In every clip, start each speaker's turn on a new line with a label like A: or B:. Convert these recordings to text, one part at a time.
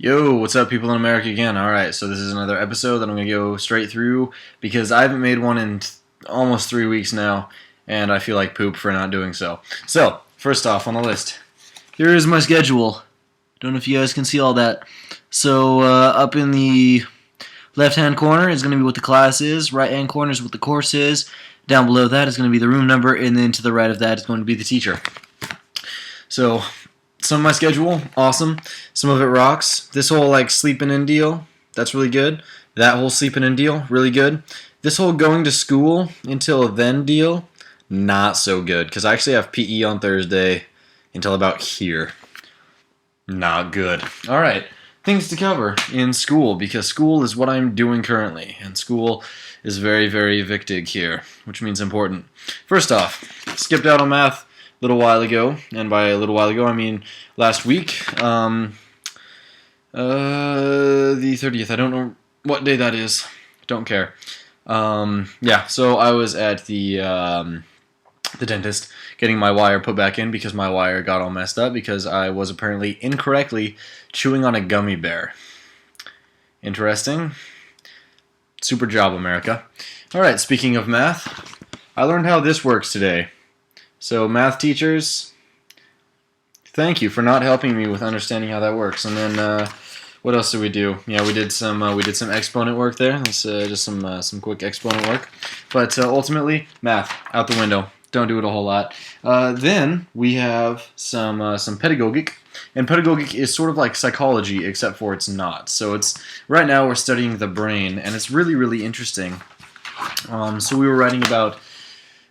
A: Yo, what's up, people in America again? Alright, so this is another episode that I'm going to go straight through because I haven't made one in almost 3 weeks now, and I feel like poop for not doing so. So, first off on the list, here is my schedule. Don't know if you guys can see all that. So, up in the left-hand corner is going to be what the class is, right-hand corner is what the course is, down below that is going to be the room number, and then to the right of that is going to be the teacher. So, some of my schedule, awesome. Some of it rocks. This whole sleeping in deal, that's really good. That whole sleeping in deal, really good. This whole going to school until then deal, not so good. Because I actually have PE on Thursday until about here. Not good. Alright, things to cover in school, because school is what I'm doing currently. And school is very, very victig here, which means important. First off, skipped out on math little while ago, and by a little while ago I mean last week, the 30th. I don't know what day that is. Don't care. Yeah, so I was at the dentist getting my wire put back in because my wire got all messed up because I was apparently incorrectly chewing on a gummy bear. Interesting. Super job, America. Alright, speaking of math, I learned how this works today. So, math teachers, thank you for not helping me with understanding how that works. And then, what else did we do? Yeah, we did some exponent work there. That's just some quick exponent work. But ultimately, math out the window. Don't do it a whole lot. Then we have some pedagogic, and pedagogic is sort of like psychology, except for it's not. So it's right now we're studying the brain, and it's really, really interesting. So we were writing about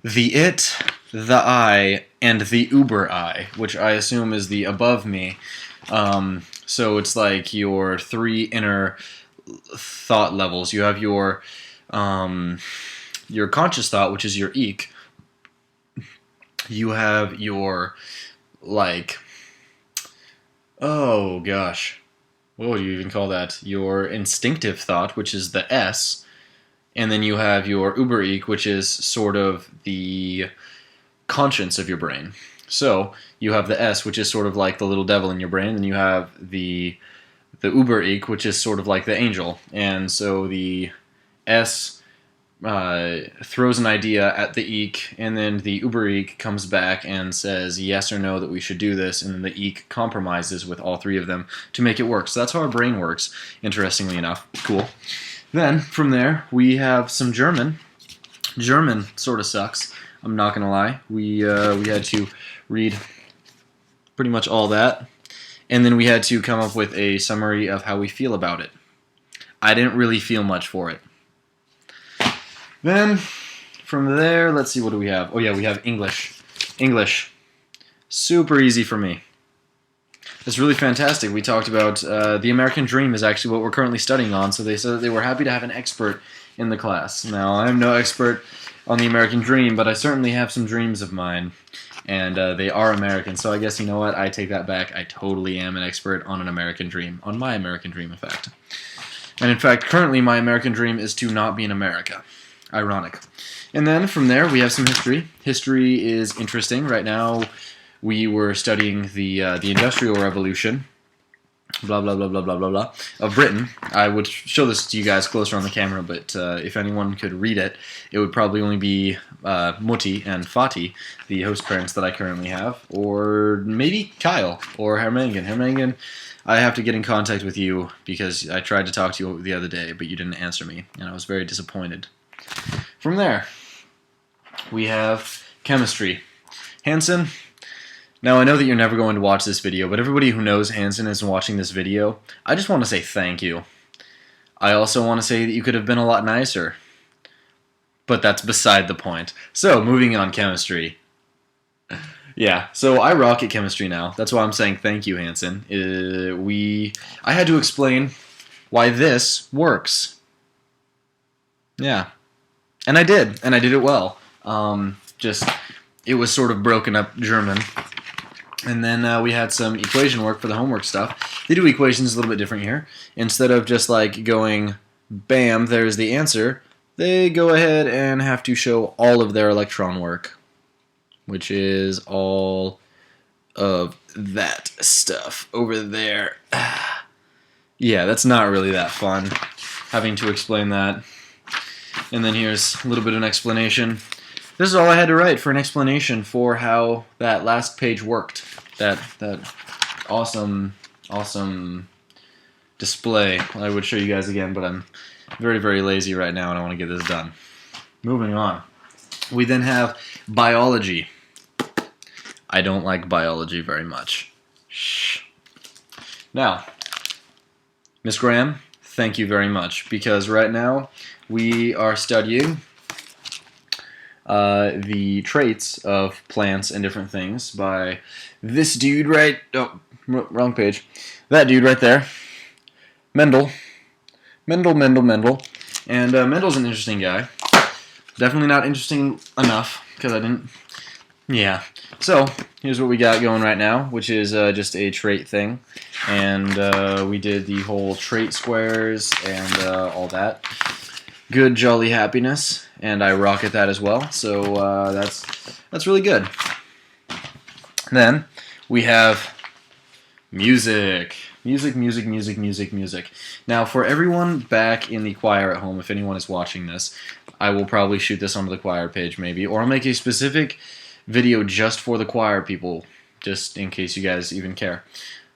A: the it, the I, and the uber I, which I assume is the above me. So it's like your three inner thought levels. You have your conscious thought, which is your ik. You have your, oh gosh, what would you even call that? Your instinctive thought, which is the S. And then you have your uber ik, which is sort of the conscience of your brain. So you have the S, which is sort of like the little devil in your brain, and you have the uber ik, which is sort of like the angel. And so the S throws an idea at the ik, and then the uber ik comes back and says yes or no that we should do this, and then the ik compromises with all three of them to make it work. So that's how our brain works, interestingly enough. Cool. Then, from there, we have some German. German sort of sucks, I'm not going to lie. We had to read pretty much all that, and then we had to come up with a summary of how we feel about it. I didn't really feel much for it. Then, from there, let's see, what do we have? Oh yeah, we have English. English. Super easy for me. It's really fantastic. We talked about the American Dream is actually what we're currently studying on, so they said that they were happy to have an expert in the class. Now, I'm no expert on the American Dream, but I certainly have some dreams of mine, and they are American, so I guess, you know what, I take that back. I totally am an expert on an American Dream, on my American Dream, in fact. And in fact, currently my American Dream is to not be in America. Ironic. And then, from there, we have some history. History is interesting. Right now, we were studying the Industrial Revolution, blah, blah, blah, blah, blah, blah, blah, of Britain. I would show this to you guys closer on the camera, but if anyone could read it, it would probably only be Mutti and Fatih, the host parents that I currently have, or maybe Kyle, or Hermangen. Hermangen, I have to get in contact with you because I tried to talk to you the other day, but you didn't answer me, and I was very disappointed. From there, we have chemistry. Hansen. Now, I know that you're never going to watch this video, but everybody who knows Hansen is watching this video, I just want to say thank you. I also want to say that you could have been a lot nicer. But that's beside the point. So, moving on, chemistry. Yeah, so I rock at chemistry now. That's why I'm saying thank you, Hansen. I had to explain why this works. Yeah. And I did it well. It was sort of broken up German. And then we had some equation work for the homework stuff. They do equations a little bit different here. Instead of just going, bam, there's the answer, they go ahead and have to show all of their electron work, which is all of that stuff over there. Yeah, that's not really that fun, having to explain that. And then here's a little bit of an explanation. This is all I had to write for an explanation for how that last page worked. That awesome display. I would show you guys again, but I'm very, very lazy right now and I want to get this done. Moving on. We then have biology. I don't like biology very much. Shh. Now, Miss Graham, thank you very much, because right now we are studying the traits of plants and different things by this dude right... Oh, wrong page. That dude right there. Mendel. Mendel. And Mendel's an interesting guy. Definitely not interesting enough, because I didn't... Yeah. So, here's what we got going right now, which is just a trait thing. And we did the whole trait squares and all that. Good, jolly happiness. And I rock at that as well. So, that's really good. Then, we have music. Music. Now, for everyone back in the choir at home, if anyone is watching this, I will probably shoot this onto the choir page maybe, or I'll make a specific video just for the choir people, just in case you guys even care.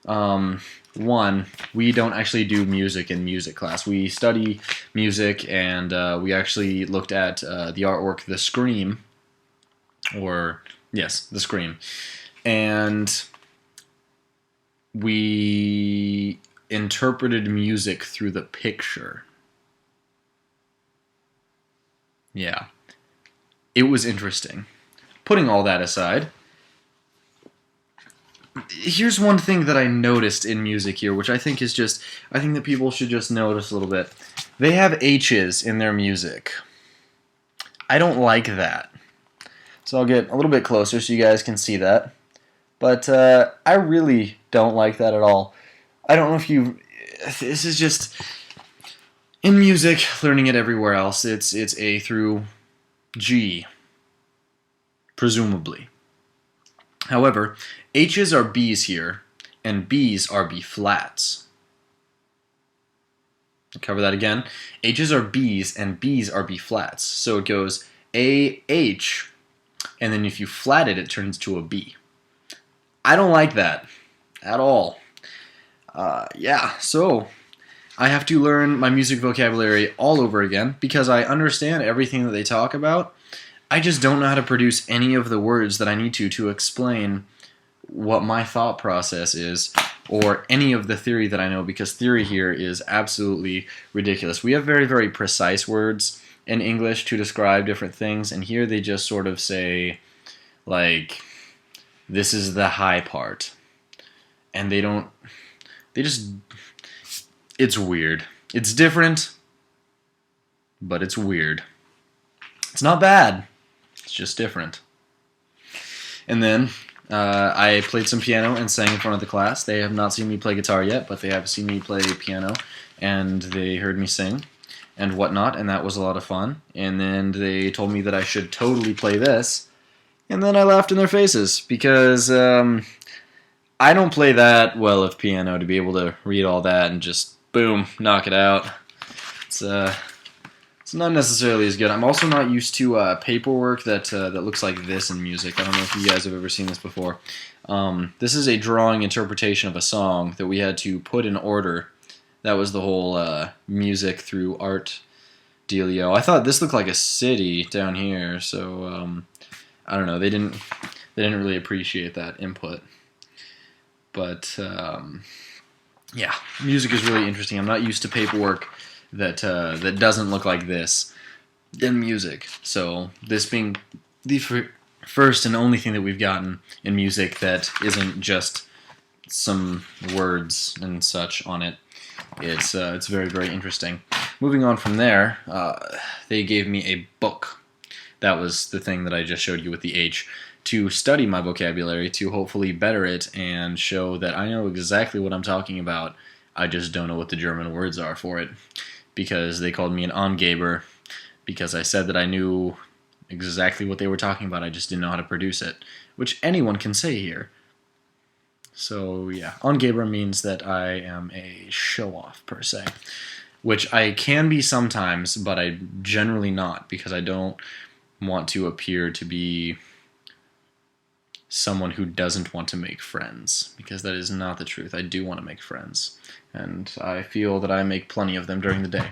A: One, we don't actually do music in music class. We study music, and we actually looked at the artwork The Scream, or, yes, The Scream. And we interpreted music through the picture. Yeah. It was interesting. Putting all that aside, here's one thing that I noticed in music here, which I think is just, I think that people should just notice a little bit. They have H's in their music. I don't like that. So I'll get a little bit closer so you guys can see that. But I really don't like that at all. I don't know if you... This is just... In music, learning it everywhere else, it's A through G. Presumably. However, H's are B's here, and B's are B flats. I'll cover that again. H's are B's, and B's are B flats. So it goes A, H, and then if you flat it, it turns to a B. I don't like that at all. Yeah, so I have to learn my music vocabulary all over again because I understand everything that they talk about. I just don't know how to produce any of the words that I need to explain what my thought process is or any of the theory that I know, because theory here is absolutely ridiculous. We have very, very precise words in English to describe different things, and here they just sort of say, like, this is the high part. And they just, it's weird. It's different, but it's weird. It's not bad. It's just different. And then I played some piano and sang in front of the class. They have not seen me play guitar yet, but they have seen me play piano, and they heard me sing and whatnot, and that was a lot of fun. And then they told me that I should totally play this, and then I laughed in their faces because I don't play that well of piano to be able to read all that and just, boom, knock it out. It's not necessarily as good. I'm also not used to paperwork that looks like this in music. I don't know if you guys have ever seen this before. This is a drawing interpretation of a song that we had to put in order. That was the whole music through art dealio. I thought this looked like a city down here, so I don't know. They didn't really appreciate that input. But yeah, music is really interesting. I'm not used to paperwork that doesn't look like this in music. So this being the first and only thing that we've gotten in music that isn't just some words and such on it, it's very, very interesting. Moving on from there, they gave me a book. That was the thing that I just showed you with the H, to study my vocabulary, to hopefully better it and show that I know exactly what I'm talking about. I just don't know what the German words are for it, because they called me an Angeber, because I said that I knew exactly what they were talking about, I just didn't know how to produce it, which anyone can say here. So yeah, on Gamer means that I am a show-off per se, which I can be sometimes, but I generally not, because I don't want to appear to be someone who doesn't want to make friends, because that is not the truth. I do want to make friends, and I feel that I make plenty of them during the day.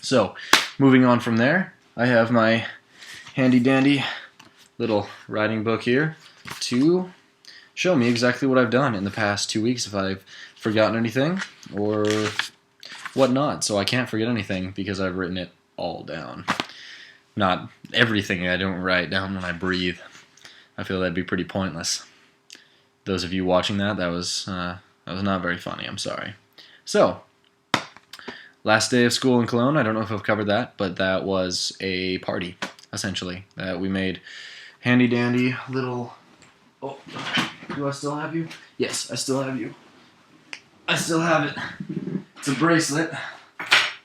A: So, moving on from there, I have my handy-dandy little writing book here to show me exactly what I've done in the past 2 weeks, if I've forgotten anything or whatnot. So I can't forget anything because I've written it all down. Not everything. I don't write down when I breathe. I feel that'd be pretty pointless. Those of you watching that was not very funny. I'm sorry. So, last day of school in Cologne. I don't know if I've covered that, but that was a party, essentially. We made handy-dandy little... Oh, do I still have you? Yes, I still have you. I still have it. It's a bracelet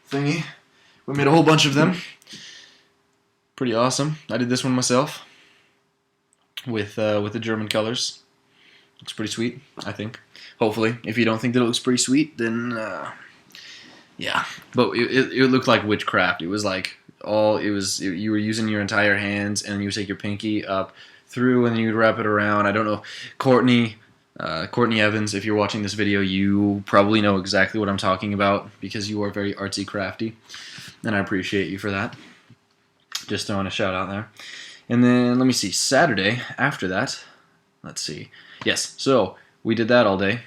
A: thingy. We made a whole bunch of them. Pretty awesome. I did this one myself with the German colors. Looks pretty sweet, I think. Hopefully. If you don't think that it looks pretty sweet, then yeah. But it looked like witchcraft. It was like you were using your entire hands, and you would take your pinky up through, and then you'd wrap it around. I don't know. Courtney Evans, if you're watching this video, you probably know exactly what I'm talking about, because you are very artsy crafty, and I appreciate you for that. Just throwing a shout out there. And then, let me see, Saturday, after that, let's see. Yes, so we did that all day,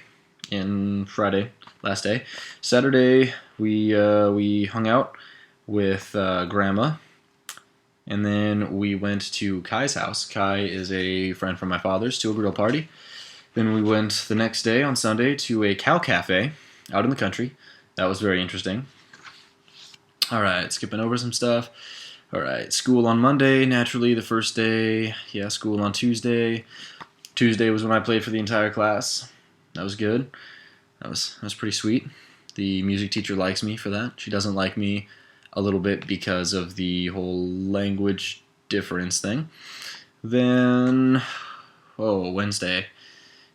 A: and Friday, last day. Saturday, we hung out with Grandma, and then we went to Kai's house. Kai is a friend from my father's, to a grill party. Then we went the next day, on Sunday, to a cow cafe out in the country. That was very interesting. Alright, skipping over some stuff. Alright, school on Monday, naturally, the first day. Yeah, school on Tuesday. Tuesday was when I played for the entire class. That was good. That was pretty sweet. The music teacher likes me for that. She doesn't like me a little bit because of the whole language difference thing. Then, Wednesday.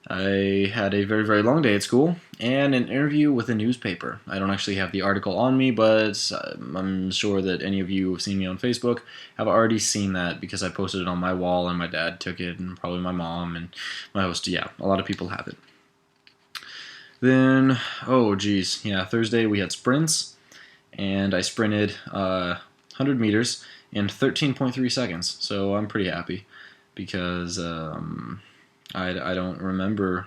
A: I had a very, very long day at school and an interview with a newspaper. I don't actually have the article on me, but I'm sure that any of you who have seen me on Facebook have already seen that, because I posted it on my wall and my dad took it, and probably my mom and my host. Yeah, a lot of people have it. Then, Thursday we had sprints, and I sprinted 100 meters in 13.3 seconds, so I'm pretty happy, because I don't remember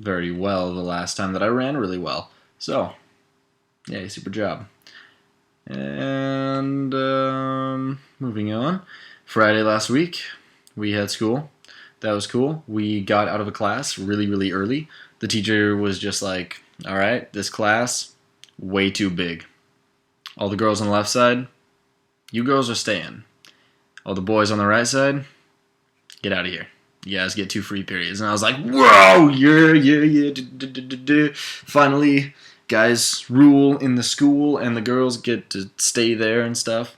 A: very well the last time that I ran really well. So, yay, super job. And moving on. Friday last week, we had school. That was cool. We got out of a class really, really early. The teacher was just like, alright, this class, way too big. All the girls on the left side, you girls are staying. All the boys on the right side, get out of here. You guys get 2 free periods. And I was like, whoa, yeah. Finally, guys rule in the school, and the girls get to stay there and stuff.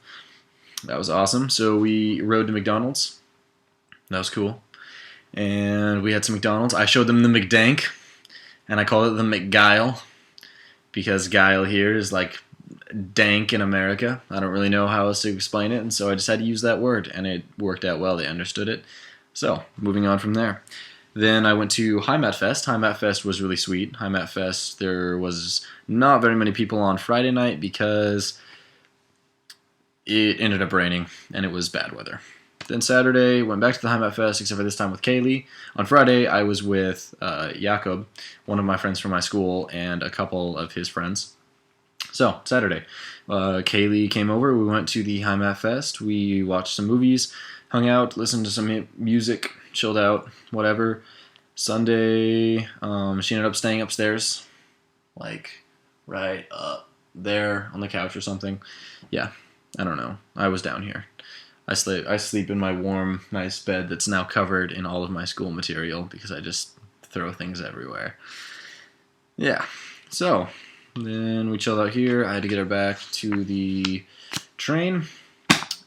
A: That was awesome. So we rode to McDonald's. That was cool. And we had some McDonald's. I showed them the McDank, and I called it the McGuile, because guile here is like dank in America. I don't really know how else to explain it, and so I just had to use that word, and it worked out well. They understood it. So, moving on from there. Then I went to Heimat Fest. Heimat Fest was really sweet. Heimat Fest, there was not very many people on Friday night because it ended up raining and it was bad weather. Then Saturday, went back to the Heimat Fest, except for this time with Kaylee. On Friday, I was with Jakob, one of my friends from my school, and a couple of his friends. So, Saturday, Kaylee came over. We went to the Heimat Fest. We watched some movies, hung out, listened to some music, chilled out, whatever. Sunday, she ended up staying upstairs, like right up there on the couch or something. Yeah, I don't know. I was down here. I sleep in my warm, nice bed that's now covered in all of my school material because I just throw things everywhere. Yeah, so then we chilled out here. I had to get her back to the train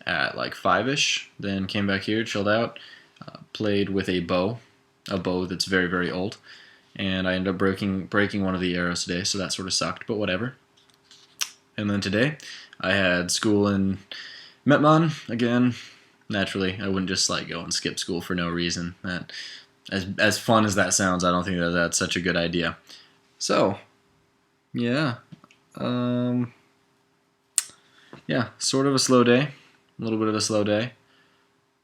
A: at like 5-ish. Then came back here, chilled out, played with a bow. a bow that's very, very old. And I ended up breaking one of the arrows today, so that sort of sucked, but whatever. And then today, I had school in Metmon again. Naturally, I wouldn't just like go and skip school for no reason. That, as fun as that sounds, I don't think that that's such a good idea. So, yeah, yeah, sort of a slow day, a little bit of a slow day.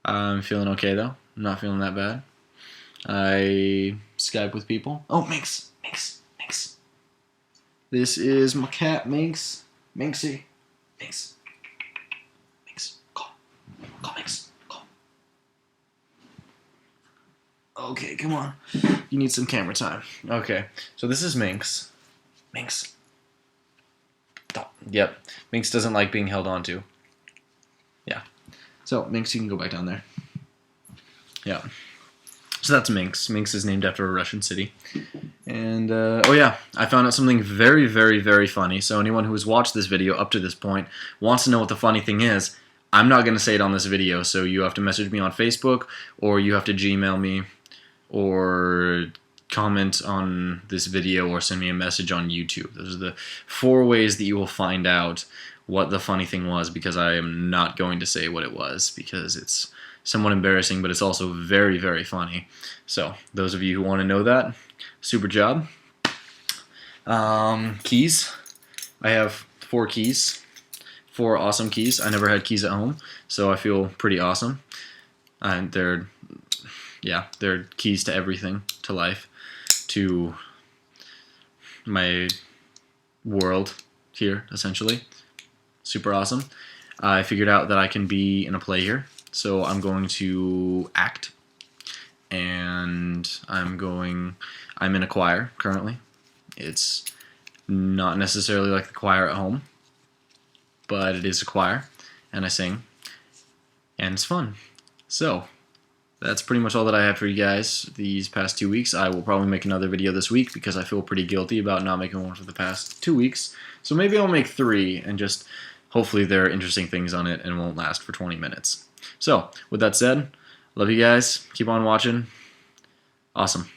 A: I'm feeling okay though. I'm not feeling that bad. I Skype with people. Oh, Minx. This is my cat, Minx. Minxie. Minx. Call Minx. Call. Okay, come on. You need some camera time. Okay, so this is Minx. Minx. Stop. Yep. Minx doesn't like being held onto. Yeah. So, Minx, you can go back down there. Yeah. So that's Minx. Minx is named after a Russian city. And, oh yeah, I found out something very, very, very funny. So anyone who has watched this video up to this point wants to know what the funny thing is. I'm not going to say it on this video, so you have to message me on Facebook, or you have to Gmail me, or comment on this video, or send me a message on YouTube. Those are the 4 ways that you will find out what the funny thing was, because I am not going to say what it was, because it's somewhat embarrassing, but it's also very, very funny. So, those of you who want to know that, super job. Keys. I have 4 keys. 4 awesome keys. I never had keys at home, so I feel pretty awesome. And they're keys to everything, to life, to my world here, essentially. Super awesome. I figured out that I can be in a play here, so I'm going to act, and I'm in a choir currently. It's not necessarily like the choir at home, but it is a choir, and I sing, and it's fun. So, that's pretty much all that I have for you guys these past 2 weeks. I will probably make another video this week because I feel pretty guilty about not making one for the past 2 weeks. So maybe I'll make 3 and just hopefully there are interesting things on it and won't last for 20 minutes. So, with that said, love you guys. Keep on watching. Awesome.